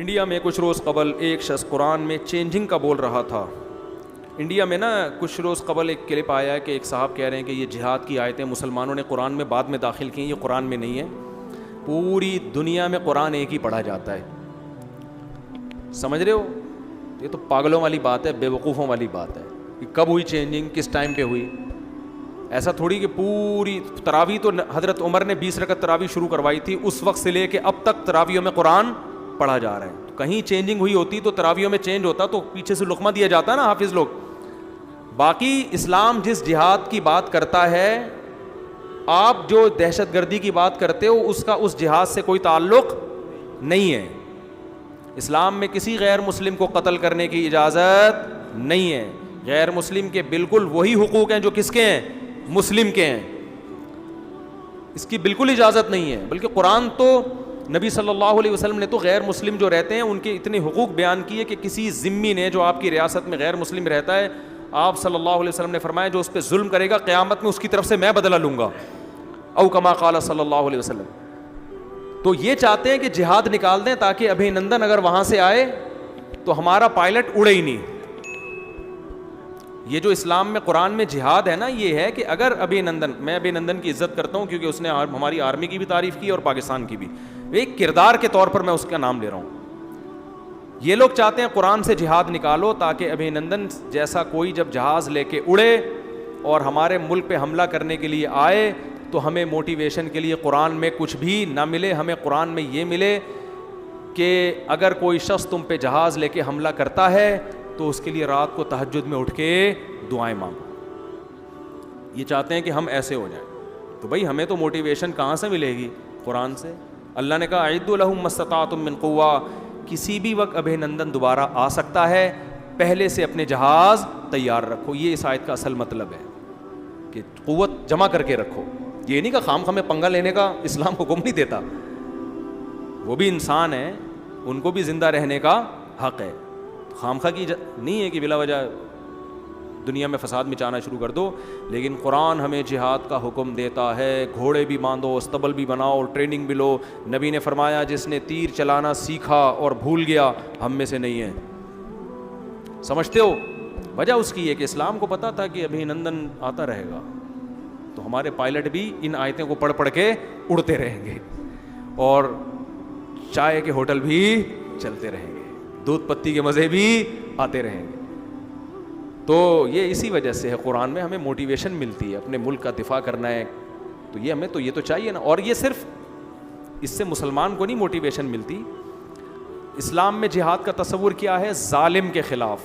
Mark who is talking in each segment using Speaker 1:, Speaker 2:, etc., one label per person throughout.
Speaker 1: India میں کچھ روز قبل ایک شخص قرآن میں چینجنگ کا بول رہا تھا. انڈیا میں نا کچھ روز قبل ایک کلپ آیا ہے کہ ایک صاحب کہہ رہے ہیں کہ یہ جہاد کی آیتیں مسلمانوں نے قرآن میں بعد میں داخل کی ہیں, یہ قرآن میں نہیں ہے. پوری دنیا میں قرآن ایک ہی پڑھا جاتا ہے. سمجھ رہے ہو؟ یہ تو پاگلوں والی بات ہے, بے وقوفوں والی بات ہے کہ کب ہوئی چینجنگ, کس ٹائم پہ ہوئی. ایسا تھوڑی کہ پوری تراویح تو حضرت عمر نے 20 رکعت تراویح شروع کروائی تھی, اس وقت سے لے کے اب تک تراویحوں میں قرآن پڑھا جا رہا ہے. کہیں چینجنگ ہوئی ہوتی تو تراویحوں میں چینج ہوتا تو پیچھے سے لقمہ دیا جاتا نا حافظ لوگ. باقی اسلام جس جہاد کی بات کرتا ہے, آپ جو دہشت گردی کی بات کرتے ہو اس کا اس جہاد سے کوئی تعلق نہیں ہے. اسلام میں کسی غیر مسلم کو قتل کرنے کی اجازت نہیں ہے. غیر مسلم کے بالکل وہی حقوق ہیں جو کس کے ہیں, مسلم کے ہیں. اس کی بالکل اجازت نہیں ہے. بلکہ قرآن تو نبی صلی اللہ علیہ وسلم نے تو غیر مسلم جو رہتے ہیں ان کے اتنے حقوق بیان کیے کہ کسی ذمی نے جو آپ کی ریاست میں غیر مسلم رہتا ہے, آپ صلی اللہ علیہ وسلم نے فرمایا جو اس پہ ظلم کرے گا قیامت میں اس کی طرف سے میں بدلہ لوں گا, او کما قال صلی اللہ علیہ وسلم. تو یہ چاہتے ہیں کہ جہاد نکال دیں تاکہ ابھی نندن اگر وہاں سے آئے تو ہمارا پائلٹ اڑے ہی نہیں. یہ جو اسلام میں قرآن میں جہاد ہے نا, یہ ہے کہ اگر ابھی نندن, میں ابھی نندن کی عزت کرتا ہوں کیونکہ اس نے ہماری آرمی کی بھی تعریف کی اور پاکستان کی بھی, ایک کردار کے طور پر میں اس کا نام لے رہا ہوں. یہ لوگ چاہتے ہیں قرآن سے جہاد نکالو تاکہ ابھی نندن جیسا کوئی جب جہاز لے کے اڑے اور ہمارے ملک پہ حملہ کرنے کے لیے آئے تو ہمیں موٹیویشن کے لیے قرآن میں کچھ بھی نہ ملے. ہمیں قرآن میں یہ ملے کہ اگر کوئی شخص تم پہ جہاز لے کے حملہ کرتا ہے تو اس کے لیے رات کو تہجد میں اٹھ کے دعائیں مانگو. یہ چاہتے ہیں کہ ہم ایسے ہو جائیں. تو بھائی ہمیں تو موٹیویشن کہاں سے ملے گی؟ قرآن سے. اللہ نے کہا اعدوا لہم ما استطعتم من قوہ, کسی بھی وقت ابھی نندن دوبارہ آ سکتا ہے, پہلے سے اپنے جہاز تیار رکھو. یہ اس آیت کا اصل مطلب ہے کہ قوت جمع کر کے رکھو. یہ نہیں کہ خام خامے پنگا لینے کا اسلام حکم نہیں دیتا. وہ بھی انسان ہیں, ان کو بھی زندہ رہنے کا حق ہے. خامخواہ کی نہیں ہے کہ بلا وجہ دنیا میں فساد مچانا شروع کر دو. لیکن قرآن ہمیں جہاد کا حکم دیتا ہے. گھوڑے بھی باندھو, استبل بھی بناؤ, ٹریننگ بھی لو. نبی نے فرمایا جس نے تیر چلانا سیکھا اور بھول گیا ہم میں سے نہیں ہے. سمجھتے ہو؟ وجہ اس کی ہے کہ اسلام کو پتا تھا کہ ابھی نندن آتا رہے گا تو ہمارے پائلٹ بھی ان آیتیں کو پڑھ کے اڑتے رہیں گے اور چائے کے ہوٹل بھی چلتے رہیں گے, دودھ پتی کے مزے بھی آتے رہیں گے. تو یہ اسی وجہ سے ہے قرآن میں ہمیں موٹیویشن ملتی ہے, اپنے ملک کا دفاع کرنا ہے تو یہ ہمیں تو یہ تو چاہیے نا. اور یہ صرف اس سے مسلمان کو نہیں موٹیویشن ملتی. اسلام میں جہاد کا تصور کیا ہے؟ ظالم کے خلاف,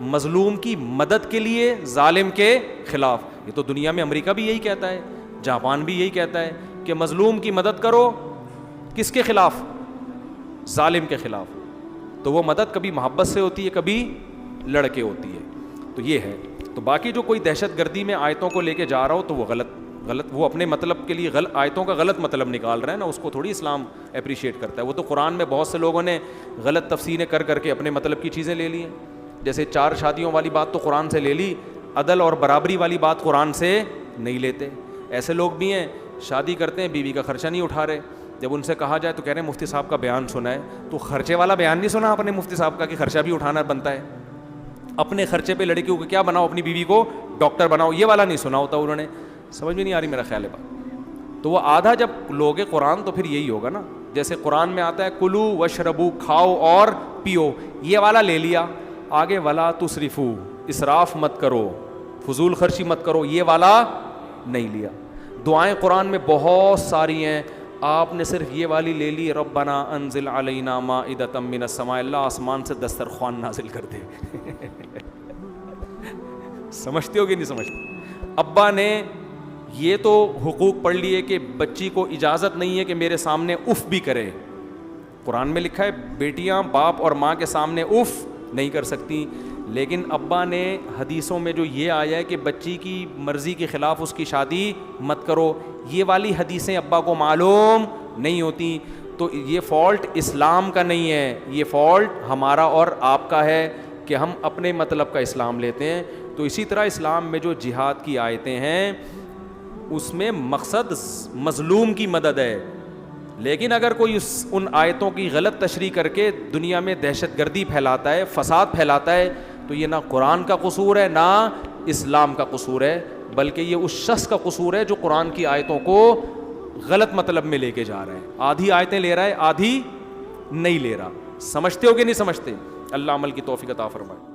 Speaker 1: مظلوم کی مدد کے لیے, ظالم کے خلاف. یہ تو دنیا میں امریکہ بھی یہی کہتا ہے, جاپان بھی یہی کہتا ہے کہ مظلوم کی مدد کرو. کس کے خلاف؟ ظالم کے خلاف. تو وہ مدد کبھی محبت سے ہوتی ہے, کبھی لڑ کے ہوتی ہے. تو یہ ہے. تو باقی جو کوئی دہشت گردی میں آیتوں کو لے کے جا رہا ہو تو وہ غلط وہ اپنے مطلب کے لیے آیتوں کا غلط مطلب نکال رہا ہے نا, اس کو تھوڑی اسلام اپریشیٹ کرتا ہے. وہ تو قرآن میں بہت سے لوگوں نے غلط تفسیریں کر کے اپنے مطلب کی چیزیں لے لی ہیں. جیسے 4 شادیوں والی بات تو قرآن سے لے لی, عدل اور برابری والی بات قرآن سے نہیں لیتے. ایسے لوگ بھی ہیں شادی کرتے ہیں, بیوی کا خرچہ نہیں اٹھا رہے. جب ان سے کہا جائے تو کہہ رہے ہیں مفتی صاحب کا بیان سنا ہے. تو خرچے والا بیان نہیں سنا آپ نے مفتی صاحب کا کہ خرچہ بھی اٹھانا بنتا ہے؟ اپنے خرچے پہ لڑکیوں کو کیا بناؤ, اپنی بیوی کو ڈاکٹر بناؤ, یہ والا نہیں سنا ہوتا انہوں نے. سمجھ میں نہیں آ رہی میرا خیال ہے بات. تو وہ آدھا جب لوگے قرآن تو پھر یہی ہوگا نا. جیسے قرآن میں آتا ہے کلو وشربو, کھاؤ اور پیو, یہ والا لے لیا. آگے ولا تسرفو, اسراف مت کرو, فضول خرچی مت کرو, یہ والا نہیں لیا. دعائیں قرآن میں بہت ساری ہیں, آپ نے صرف یہ والی لے لی, ربنا انزل علینا مائدۃ من السماء, اللہ آسمان سے دسترخوان نازل کر دے. سمجھتے ہو کہ نہیں سمجھتے؟ ابا نے یہ تو حقوق پڑھ لیے کہ بچی کو اجازت نہیں ہے کہ میرے سامنے اف بھی کرے. قرآن میں لکھا ہے بیٹیاں باپ اور ماں کے سامنے اف نہیں کر سکتی. لیکن ابا نے حدیثوں میں جو یہ آیا ہے کہ بچی کی مرضی کے خلاف اس کی شادی مت کرو, یہ والی حدیثیں ابا کو معلوم نہیں ہوتی. تو یہ فالٹ اسلام کا نہیں ہے, یہ فالٹ ہمارا اور آپ کا ہے کہ ہم اپنے مطلب کا اسلام لیتے ہیں. تو اسی طرح اسلام میں جو جہاد کی آیتیں ہیں اس میں مقصد مظلوم کی مدد ہے, لیکن اگر کوئی ان آیتوں کی غلط تشریح کر کے دنیا میں دہشت گردی پھیلاتا ہے, فساد پھیلاتا ہے, تو یہ نہ قرآن کا قصور ہے نہ اسلام کا قصور ہے, بلکہ یہ اس شخص کا قصور ہے جو قرآن کی آیتوں کو غلط مطلب میں لے کے جا رہا ہے. آدھی آیتیں لے رہا ہے, آدھی نہیں لے رہا. سمجھتے ہو کہ نہیں سمجھتے؟ اللہ عمل کی توفیق عطا فرمائے.